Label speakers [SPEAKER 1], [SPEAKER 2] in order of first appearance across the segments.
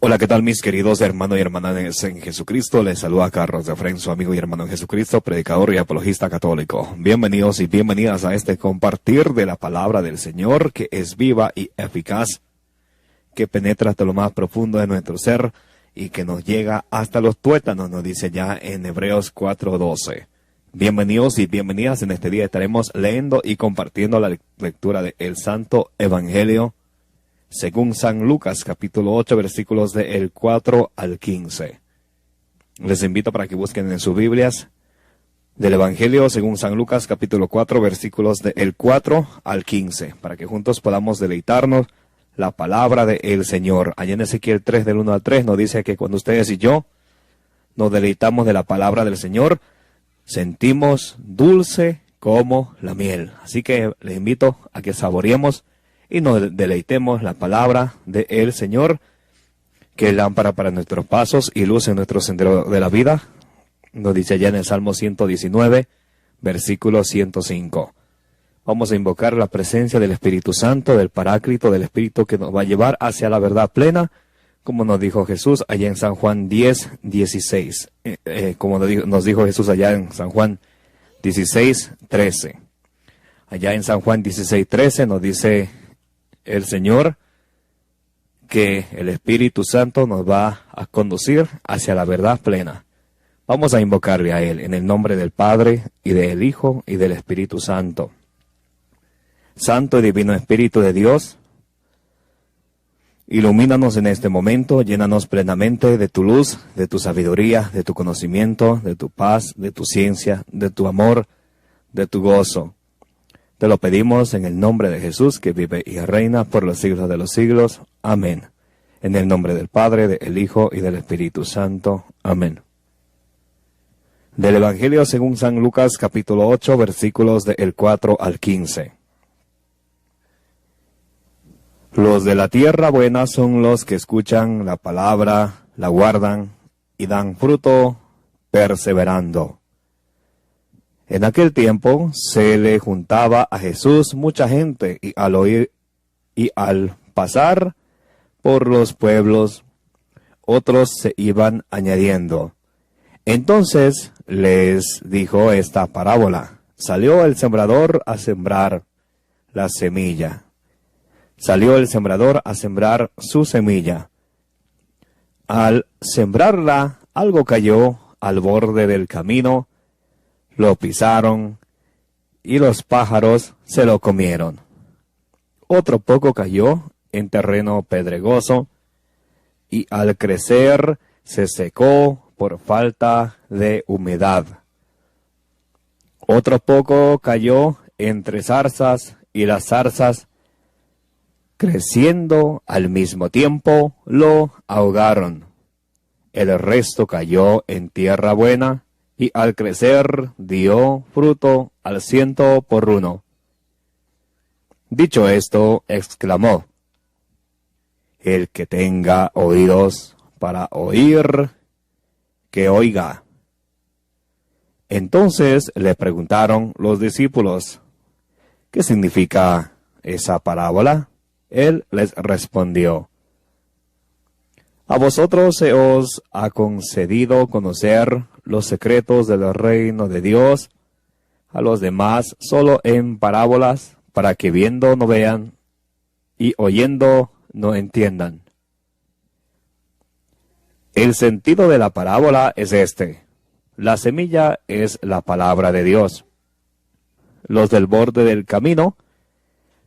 [SPEAKER 1] Hola, ¿qué tal mis queridos hermanos y hermanas en Jesucristo? Les saluda Carlos de Fren, su amigo y hermano en Jesucristo, predicador y apologista católico. Bienvenidos y bienvenidas a este compartir de la palabra del Señor, que es viva y eficaz, que penetra hasta lo más profundo de nuestro ser y que nos llega hasta los tuétanos, nos dice ya en Hebreos 4:12. Bienvenidos y bienvenidas. En este día estaremos leyendo y compartiendo la lectura del Santo Evangelio según San Lucas, capítulo 8, versículos del 4 al 15. Les invito para que busquen en sus Biblias del Evangelio según San Lucas, capítulo 4, versículos del 4 al 15, para que juntos podamos deleitarnos la palabra del Señor. Allá en Ezequiel 3, del 1 al 3, nos dice que cuando ustedes y yo nos deleitamos de la palabra del Señor, sentimos dulce como la miel. Así que les invito a que saboreemos y nos deleitemos la palabra del Señor, que es lámpara para nuestros pasos y luz en nuestro sendero de la vida. Nos dice allá en el Salmo 119, versículo 105. Vamos a invocar la presencia del Espíritu Santo, del Paráclito, del Espíritu que nos va a llevar hacia la verdad plena, como nos dijo Jesús allá en San Juan 10, 16. Como nos dijo Jesús allá en San Juan 16, 13. Allá en San Juan 16, 13 nos dice el Señor que el Espíritu Santo nos va a conducir hacia la verdad plena. Vamos a invocarle a Él en el nombre del Padre y del Hijo y del Espíritu Santo. Santo y Divino Espíritu de Dios, ilumínanos en este momento, llénanos plenamente de tu luz, de tu sabiduría, de tu conocimiento, de tu paz, de tu ciencia, de tu amor, de tu gozo. Te lo pedimos en el nombre de Jesús, que vive y reina por los siglos de los siglos. Amén. En el nombre del Padre, del Hijo y del Espíritu Santo. Amén. Del Evangelio según San Lucas, capítulo 8, versículos del 4 al 15. Los de la tierra buena son los que escuchan la palabra, la guardan y dan fruto perseverando. En aquel tiempo se le juntaba a Jesús mucha gente, y al oír y al pasar por los pueblos, otros se iban añadiendo. Entonces les dijo esta parábola: salió el sembrador a sembrar la semilla. Salió el sembrador a sembrar su semilla. Al sembrarla, algo cayó al borde del camino, lo pisaron y los pájaros se lo comieron. Otro poco cayó en terreno pedregoso y al crecer se secó por falta de humedad. Otro poco cayó entre zarzas y las zarzas, creciendo al mismo tiempo, lo ahogaron. El resto cayó en tierra buena, y al crecer dio fruto al 100%. Dicho esto, exclamó: el que tenga oídos para oír, que oiga. Entonces le preguntaron los discípulos: ¿qué significa esa parábola? Él les respondió: a vosotros se os ha concedido conocer los secretos del reino de Dios, a los demás solo en parábolas, para que viendo no vean y oyendo no entiendan. El sentido de la parábola es este: la semilla es la palabra de Dios. Los del borde del camino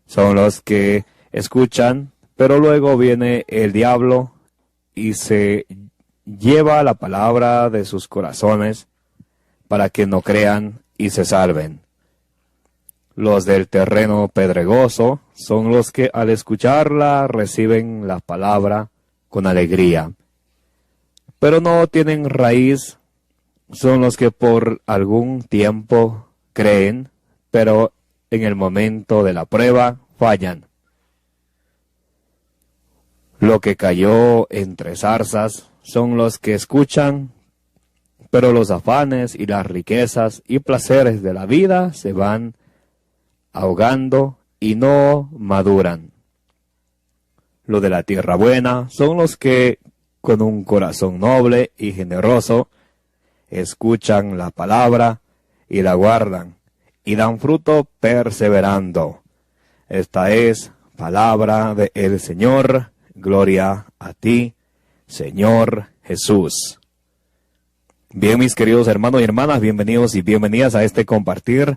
[SPEAKER 1] son los que escuchan, pero luego viene el diablo y se lleva la palabra de sus corazones para que no crean y se salven. Los del terreno pedregoso son los que al escucharla reciben la palabra con alegría, pero no tienen raíz. Son los que por algún tiempo creen, pero en el momento de la prueba fallan. Lo que cayó entre zarzas son los que escuchan, pero los afanes y las riquezas y placeres de la vida se van ahogando y no maduran. Lo de la tierra buena son los que con un corazón noble y generoso, escuchan la palabra y la guardan, y dan fruto perseverando. Esta es palabra del Señor. Gloria a ti, Señor Jesús. Bien, mis queridos hermanos y hermanas, bienvenidos y bienvenidas a este compartir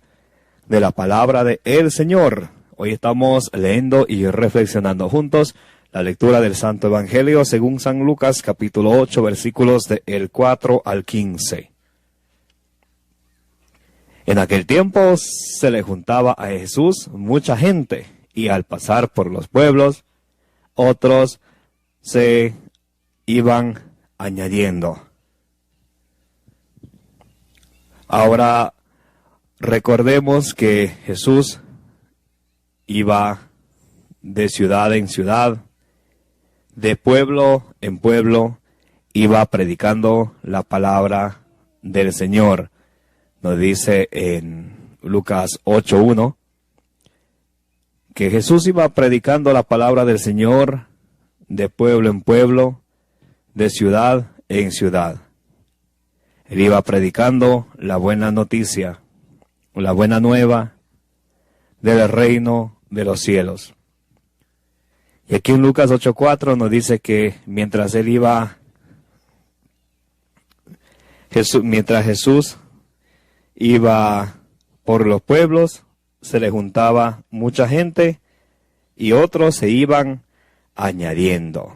[SPEAKER 1] de la palabra del Señor. Hoy estamos leyendo y reflexionando juntos la lectura del Santo Evangelio según San Lucas, capítulo 8, versículos del 4 al 15. En aquel tiempo se le juntaba a Jesús mucha gente, y al pasar por los pueblos, otros se iban añadiendo. Ahora, recordemos que Jesús iba de ciudad en ciudad, de pueblo en pueblo, iba predicando la palabra del Señor. Nos dice en Lucas 8:1 que Jesús iba predicando la palabra del Señor de pueblo en pueblo, de ciudad en ciudad. Él iba predicando la buena noticia, la buena nueva del reino de los cielos. Y aquí en Lucas 8:4 nos dice que mientras Jesús iba por los pueblos, se le juntaba mucha gente y otros se iban añadiendo.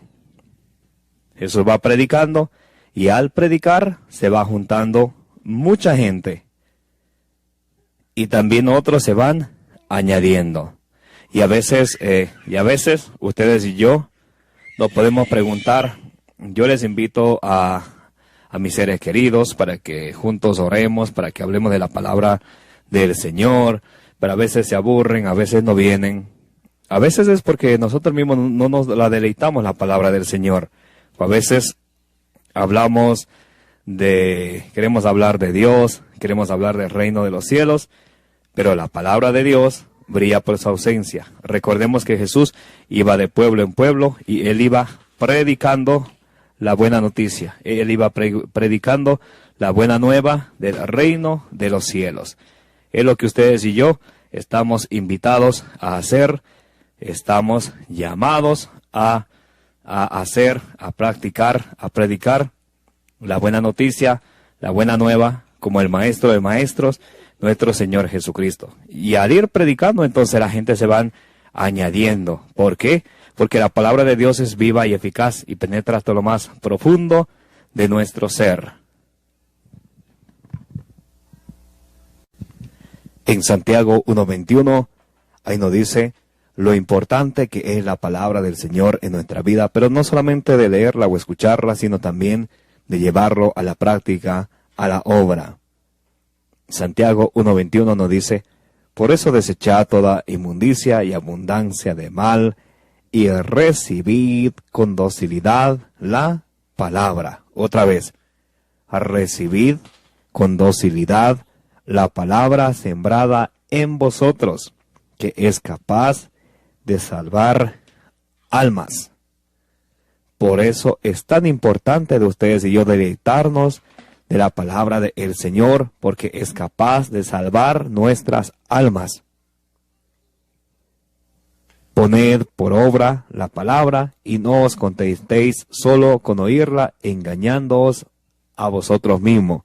[SPEAKER 1] Jesús va predicando y al predicar se va juntando mucha gente y también otros se van añadiendo. Y a veces ustedes y yo nos podemos preguntar. Yo les invito a mis seres queridos para que juntos oremos, para que hablemos de la palabra del Señor, pero a veces se aburren, a veces no vienen. A veces es porque nosotros mismos no nos la deleitamos la palabra del Señor. A veces queremos hablar de Dios, queremos hablar del reino de los cielos, pero la palabra de Dios brilla por su ausencia. Recordemos que Jesús iba de pueblo en pueblo y Él iba predicando la buena noticia. Él iba predicando la buena nueva del reino de los cielos. Es lo que ustedes y yo estamos invitados a hacer, estamos llamados a hacer, a practicar, a predicar la buena noticia, la buena nueva, como el Maestro de Maestros, nuestro Señor Jesucristo. Y al ir predicando, entonces la gente se van añadiendo. ¿Por qué? Porque la palabra de Dios es viva y eficaz y penetra hasta lo más profundo de nuestro ser. En Santiago 1:21, ahí nos dice lo importante que es la palabra del Señor en nuestra vida, pero no solamente de leerla o escucharla, sino también de llevarlo a la práctica, a la obra. Santiago 1:21 nos dice, por eso desechad toda inmundicia y abundancia de mal, y recibid con docilidad la palabra. Otra vez, recibid con docilidad la palabra sembrada en vosotros, que es capaz de salvar almas. Por eso es tan importante de ustedes y yo deleitarnos de la palabra del Señor, porque es capaz de salvar nuestras almas. Poned por obra la palabra y no os contentéis solo con oírla, engañándoos a vosotros mismos.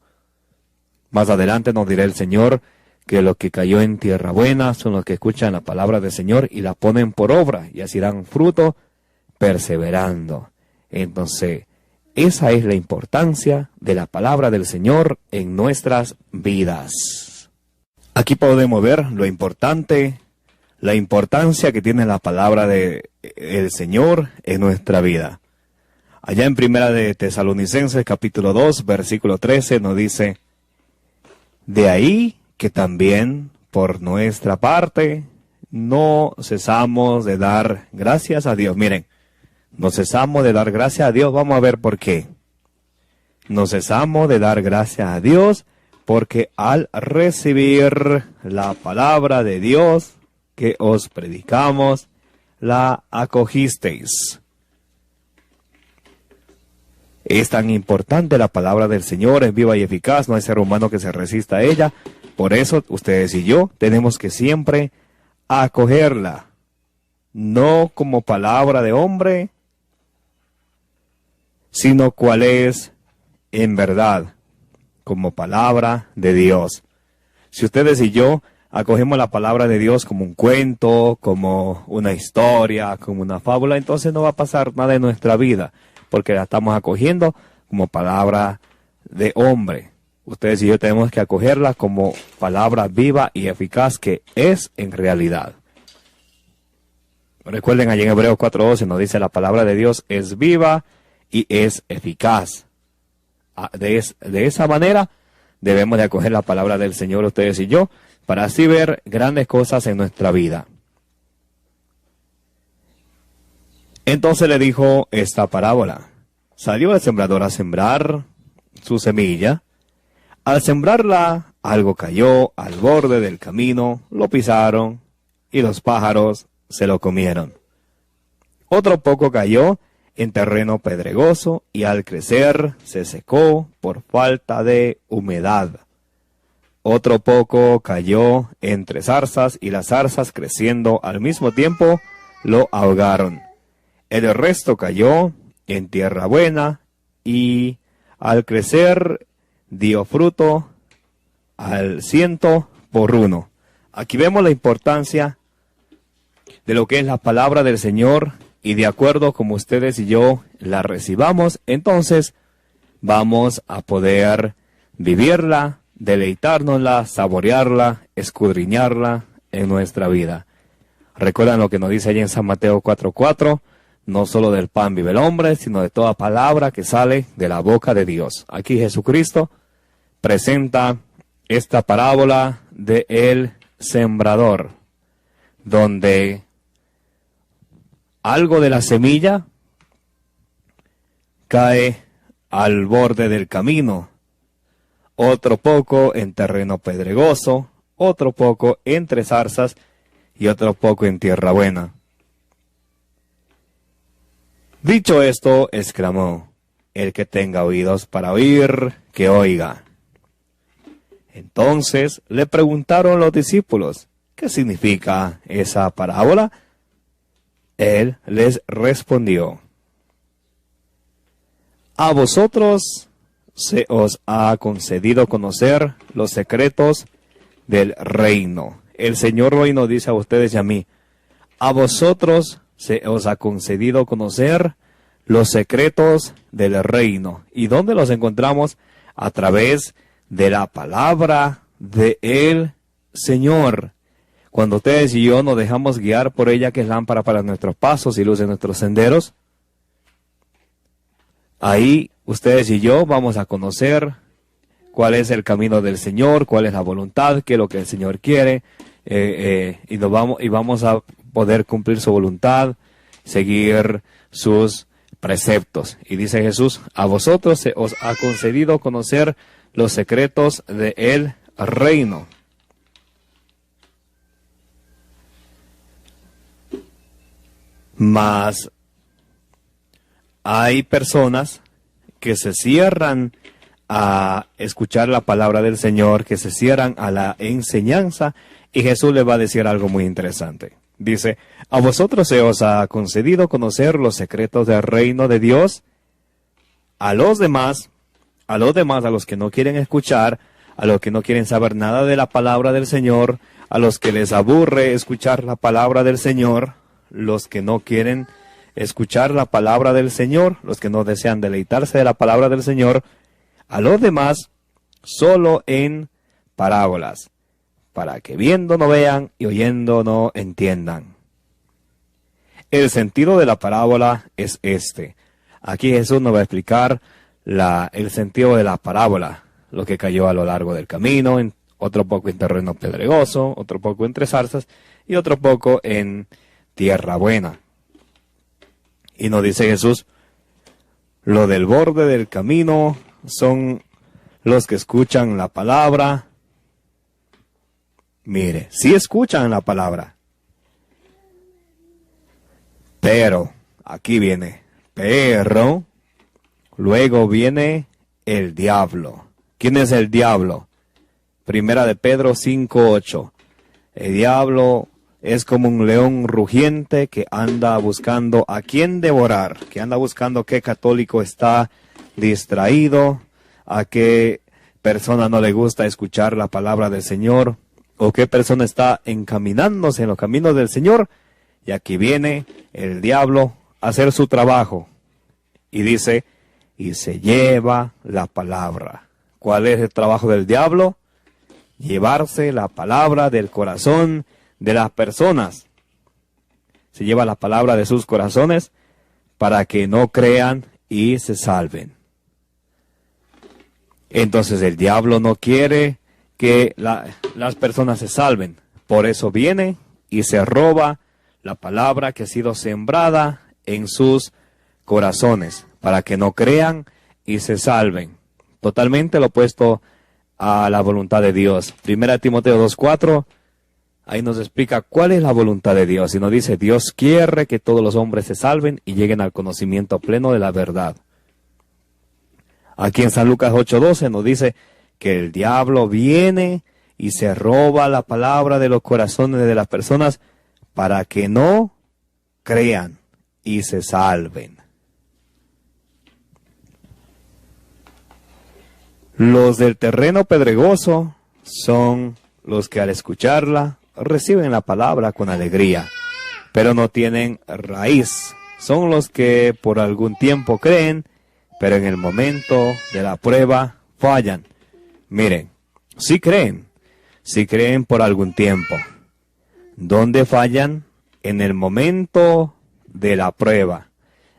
[SPEAKER 1] Más adelante nos dirá el Señor que lo que cayó en tierra buena son los que escuchan la palabra del Señor y la ponen por obra, y así dan fruto perseverando. Entonces, esa es la importancia de la palabra del Señor en nuestras vidas. Aquí podemos ver la importancia que tiene la palabra del Señor en nuestra vida. Allá en Primera de Tesalonicenses, capítulo 2, versículo 13, nos dice, de ahí que también por nuestra parte no cesamos de dar gracias a Dios. Miren, no cesamos de dar gracias a Dios. Vamos a ver por qué. No cesamos de dar gracias a Dios porque al recibir la palabra de Dios que os predicamos, la acogisteis. Es tan importante la palabra del Señor, es viva y eficaz, no hay ser humano que se resista a ella. Por eso ustedes y yo tenemos que siempre acogerla, no como palabra de hombre, sino cual es en verdad, como palabra de Dios. Si ustedes y yo acogemos la palabra de Dios como un cuento, como una historia, como una fábula, entonces no va a pasar nada en nuestra vida, porque la estamos acogiendo como palabra de hombre. Ustedes y yo tenemos que acogerla como palabra viva y eficaz que es en realidad. Recuerden, allí en Hebreos 4:12 nos dice: la palabra de Dios es viva y es eficaz. De esa manera debemos de acoger la palabra del Señor, ustedes y yo, para así ver grandes cosas en nuestra vida. Entonces le dijo esta parábola: salió el sembrador a sembrar su semilla. Al sembrarla, algo cayó al borde del camino, lo pisaron y los pájaros se lo comieron. Otro poco cayó en terreno pedregoso y al crecer se secó por falta de humedad. Otro poco cayó entre zarzas y las zarzas, creciendo al mismo tiempo, lo ahogaron. El resto cayó en tierra buena y al crecer dio fruto al 100%. Aquí vemos la importancia de lo que es la palabra del Señor, y de acuerdo como ustedes y yo la recibamos, entonces vamos a poder vivirla, deleitárnosla, saborearla, escudriñarla en nuestra vida. Recuerdan lo que nos dice allí en San Mateo 4:4, no solo del pan vive el hombre, sino de toda palabra que sale de la boca de Dios. Aquí Jesucristo presenta esta parábola de el sembrador, donde algo de la semilla cae al borde del camino, otro poco en terreno pedregoso, otro poco entre zarzas y otro poco en tierra buena. Dicho esto, exclamó: el que tenga oídos para oír, que oiga. Entonces le preguntaron los discípulos: ¿qué significa esa parábola? Él les respondió: a vosotros se os ha concedido conocer los secretos del reino. El Señor hoy nos dice a ustedes y a mí: a vosotros se os ha concedido conocer los secretos del reino. ¿Y dónde los encontramos? A través de la palabra del Señor. Cuando ustedes y yo nos dejamos guiar por ella, que es lámpara para nuestros pasos y luz en nuestros senderos, ahí ustedes y yo vamos a conocer cuál es el camino del Señor, cuál es la voluntad, qué es lo que el Señor quiere, y vamos a poder cumplir su voluntad, seguir sus preceptos. Y dice Jesús: a vosotros se os ha concedido conocer los secretos del reino. Mas hay personas que se cierran a escuchar la palabra del Señor, que se cierran a la enseñanza, y Jesús les va a decir algo muy interesante. Dice: a vosotros se os ha concedido conocer los secretos del reino de Dios. A los demás, a los que no quieren escuchar, a los que no quieren saber nada de la palabra del Señor, a los que les aburre escuchar la palabra del Señor, los que no quieren escuchar la palabra del Señor, los que no desean deleitarse de la palabra del Señor, a los demás solo en parábolas, para que viendo no vean y oyendo no entiendan. El sentido de la parábola es este. Aquí Jesús nos va a explicar el sentido de la parábola, lo que cayó a lo largo del camino, otro poco en terreno pedregoso, otro poco entre zarzas y otro poco en tierra buena. Y nos dice Jesús: lo del borde del camino son los que escuchan la palabra. Mire, sí escuchan la palabra, pero, aquí viene, pero Luego viene el diablo. ¿Quién es el diablo? Primera de Pedro 5:8. El diablo es como un león rugiente que anda buscando a quién devorar, que anda buscando qué católico está distraído, a qué persona no le gusta escuchar la palabra del Señor, o qué persona está encaminándose en los caminos del Señor. Y aquí viene el diablo a hacer su trabajo. Y dice, y se lleva la palabra. ¿Cuál es el trabajo del diablo? Llevarse la palabra del corazón de las personas. Se lleva la palabra de sus corazones para que no crean y se salven. Entonces el diablo no quiere que las personas se salven. Por eso viene y se roba la palabra que ha sido sembrada en sus corazones, para que no crean y se salven. Totalmente lo opuesto a la voluntad de Dios. Primera Timoteo 2:4, ahí nos explica cuál es la voluntad de Dios. Y nos dice, Dios quiere que todos los hombres se salven y lleguen al conocimiento pleno de la verdad. Aquí en San Lucas 8:12 nos dice que el diablo viene y se roba la palabra de los corazones de las personas para que no crean y se salven. Los del terreno pedregoso son los que al escucharla reciben la palabra con alegría, pero no tienen raíz. Son los que por algún tiempo creen, pero en el momento de la prueba fallan. Miren, sí creen por algún tiempo. ¿Dónde fallan? En el momento de la prueba,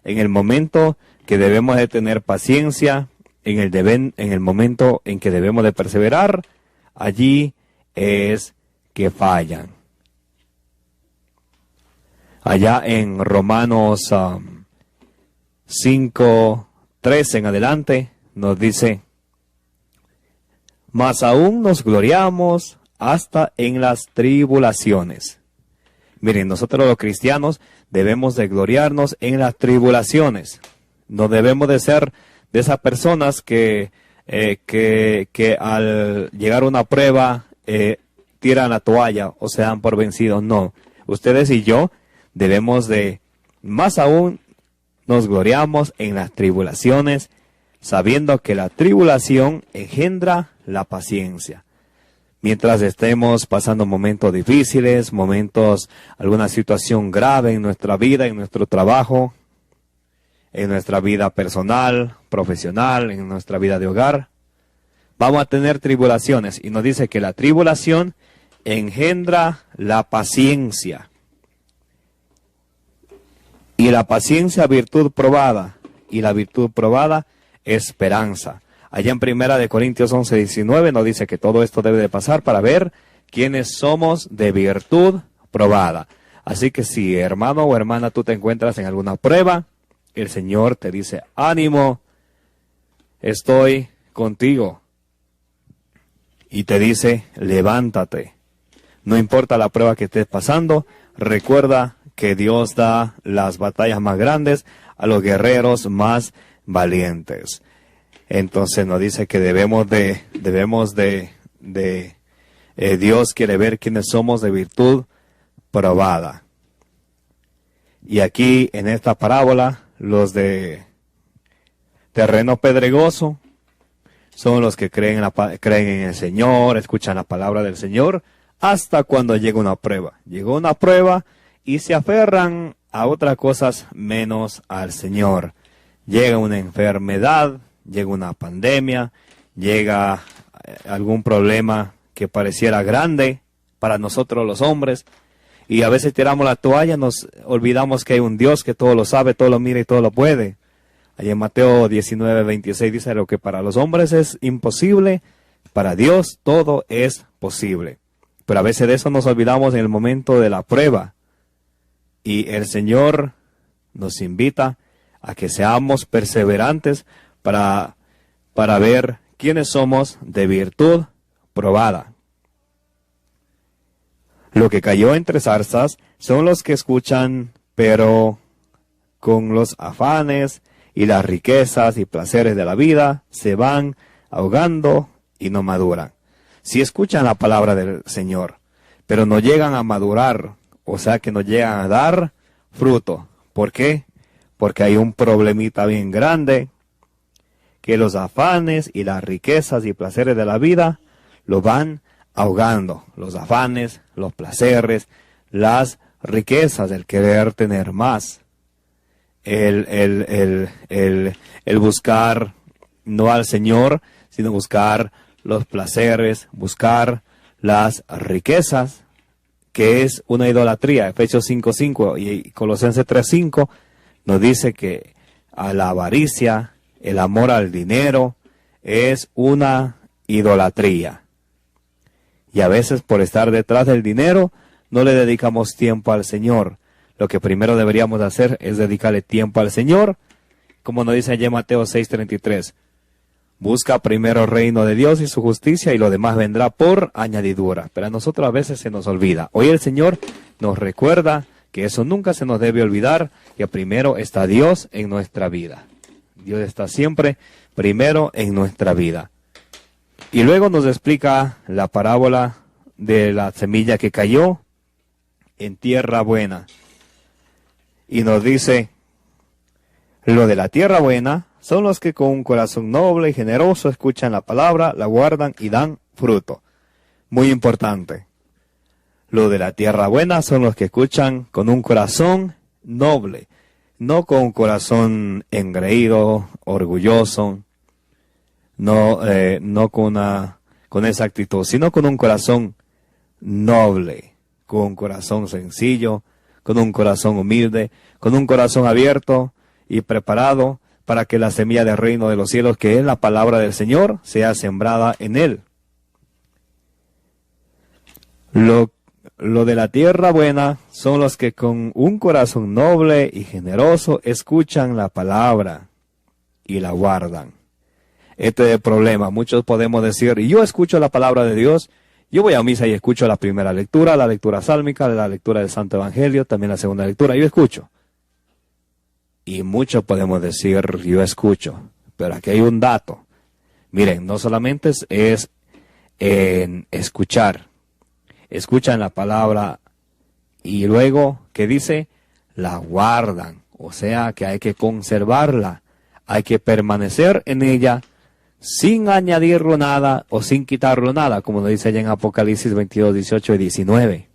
[SPEAKER 1] en el momento que debemos de tener paciencia, en el momento en que debemos de perseverar, allí es que fallan. Allá en Romanos 5:13 en adelante nos dice, mas aún nos gloriamos hasta en las tribulaciones. Miren, nosotros los cristianos debemos de gloriarnos en las tribulaciones. No debemos de ser de esas personas que al llegar a una prueba tiran la toalla o se dan por vencidos. No, ustedes y yo debemos de, más aún, nos gloriamos en las tribulaciones, sabiendo que la tribulación engendra la paciencia. Mientras estemos pasando momentos difíciles, alguna situación grave en nuestra vida, en nuestro trabajo, en nuestra vida personal, profesional, en nuestra vida de hogar, vamos a tener tribulaciones. Y nos dice que la tribulación engendra la paciencia. Y la paciencia, virtud probada. Y la virtud probada, esperanza. Allá en Primera de Corintios 11:19 nos dice que todo esto debe de pasar para ver quiénes somos de virtud probada. Así que si, hermano o hermana, tú te encuentras en alguna prueba, el Señor te dice, ánimo, estoy contigo. Y te dice, levántate. No importa la prueba que estés pasando, recuerda que Dios da las batallas más grandes a los guerreros más valientes. Entonces nos dice que Dios quiere ver quiénes somos de virtud probada. Y aquí en esta parábola, los de terreno pedregoso son los que creen en el Señor, escuchan la palabra del Señor, hasta cuando llega una prueba. Llegó una prueba y se aferran a otras cosas menos al Señor. Llega una enfermedad, llega una pandemia, llega algún problema que pareciera grande para nosotros los hombres, y a veces tiramos la toalla, nos olvidamos que hay un Dios que todo lo sabe, todo lo mira y todo lo puede. Allí en Mateo 19:26 dice, lo que para los hombres es imposible, para Dios todo es posible. Pero a veces de eso nos olvidamos en el momento de la prueba. Y el Señor nos invita a que seamos perseverantes para ver quiénes somos de virtud probada. Lo que cayó entre zarzas son los que escuchan, pero con los afanes y las riquezas y placeres de la vida se van ahogando y no maduran. Si escuchan la palabra del Señor, pero no llegan a madurar, o sea que no llegan a dar fruto. ¿Por qué? Porque hay un problemita bien grande, que los afanes y las riquezas y placeres de la vida lo van ahogando. Los afanes, los placeres, las riquezas, el querer tener más, el buscar no al Señor, sino buscar los placeres, buscar las riquezas, que es una idolatría. Efesios 5:5 y Colosenses 3:5 nos dice que a la avaricia, el amor al dinero, es una idolatría. Y a veces por estar detrás del dinero, no le dedicamos tiempo al Señor. Lo que primero deberíamos hacer es dedicarle tiempo al Señor, como nos dice allí Mateo 6:33. Busca primero el reino de Dios y su justicia, y lo demás vendrá por añadidura. Pero a nosotros a veces se nos olvida. Hoy el Señor nos recuerda que eso nunca se nos debe olvidar, que primero está Dios en nuestra vida. Dios está siempre primero en nuestra vida. Y luego nos explica la parábola de la semilla que cayó en tierra buena. Y nos dice, lo de la tierra buena son los que con un corazón noble y generoso escuchan la palabra, la guardan y dan fruto. Muy importante. Lo de la tierra buena son los que escuchan con un corazón noble, no con un corazón engreído, orgulloso, no con esa actitud, sino con un corazón noble, con un corazón sencillo, con un corazón humilde, con un corazón abierto y preparado para que la semilla del reino de los cielos, que es la palabra del Señor, sea sembrada en él. Lo de la tierra buena son los que con un corazón noble y generoso escuchan la palabra y la guardan. Este es el problema. Muchos podemos decir, yo escucho la palabra de Dios, yo voy a misa y escucho la primera lectura, la lectura sálmica, la lectura del Santo Evangelio, también la segunda lectura, yo escucho. Y muchos podemos decir, yo escucho, pero aquí hay un dato. Miren, no solamente es en escuchar, escuchan la palabra y luego, ¿qué dice? La guardan, o sea que hay que conservarla, hay que permanecer en ella sin añadirlo nada o sin quitarlo nada, como nos dice allá en Apocalipsis 22, 18 y 19.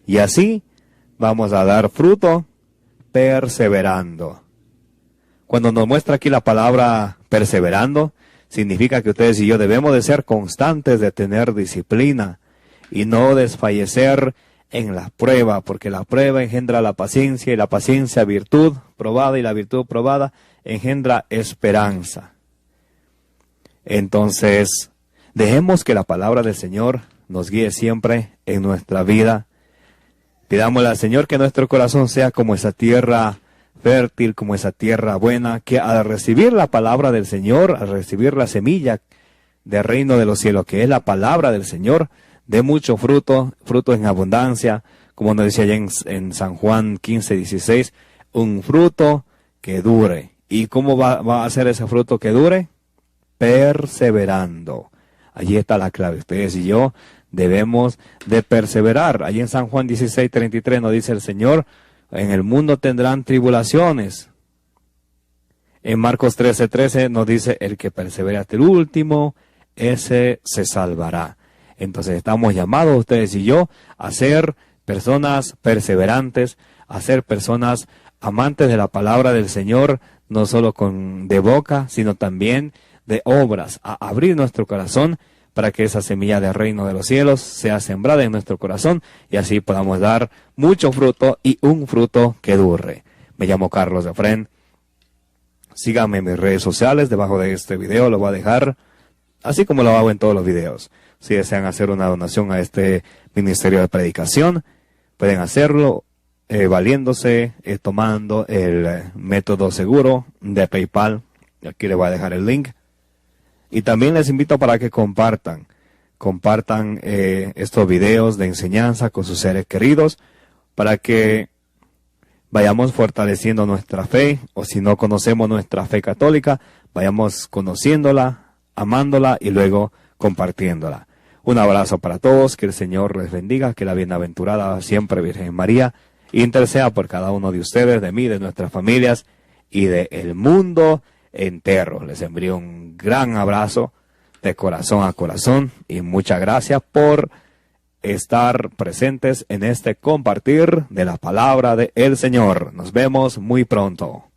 [SPEAKER 1] Y así vamos a dar fruto perseverando. Cuando nos muestra aquí la palabra perseverando, significa que ustedes y yo debemos de ser constantes, de tener disciplina y no desfallecer en la prueba, porque la prueba engendra la paciencia y la paciencia virtud probada y la virtud probada engendra esperanza. Entonces, dejemos que la palabra del Señor nos guíe siempre en nuestra vida. Pidámosle al Señor que nuestro corazón sea como esa tierra fértil, como esa tierra buena, que al recibir la palabra del Señor, al recibir la semilla del reino de los cielos, que es la palabra del Señor, dé mucho fruto, fruto en abundancia, como nos dice allá en San Juan 15:16, un fruto que dure. ¿Y cómo va a ser ese fruto que dure? Perseverando. Allí está la clave. Ustedes y yo debemos de perseverar. Allí en San Juan 16:33 nos dice el Señor, en el mundo tendrán tribulaciones. En Marcos 13:13 nos dice, el que persevera hasta el último, ese se salvará. Entonces estamos llamados ustedes y yo a ser personas perseverantes, a ser personas amantes de la palabra del Señor, no solo de boca, sino también de obras, a abrir nuestro corazón para que esa semilla del reino de los cielos sea sembrada en nuestro corazón y así podamos dar mucho fruto y un fruto que dure. Me llamo Carlos Efrén. Síganme en mis redes sociales, debajo de este video lo voy a dejar, así como lo hago en todos los videos. Si desean hacer una donación a este ministerio de predicación, pueden hacerlo valiéndose, tomando el método seguro de PayPal. Aquí les voy a dejar el link. Y también les invito para que compartan estos videos de enseñanza con sus seres queridos, para que vayamos fortaleciendo nuestra fe, o si no conocemos nuestra fe católica, vayamos conociéndola, amándola y luego compartiéndola. Un abrazo para todos, que el Señor les bendiga, que la bienaventurada siempre Virgen María interceda por cada uno de ustedes, de mí, de nuestras familias y del mundo entero. Les envío un gran abrazo de corazón a corazón y muchas gracias por estar presentes en este compartir de la palabra del Señor. Nos vemos muy pronto.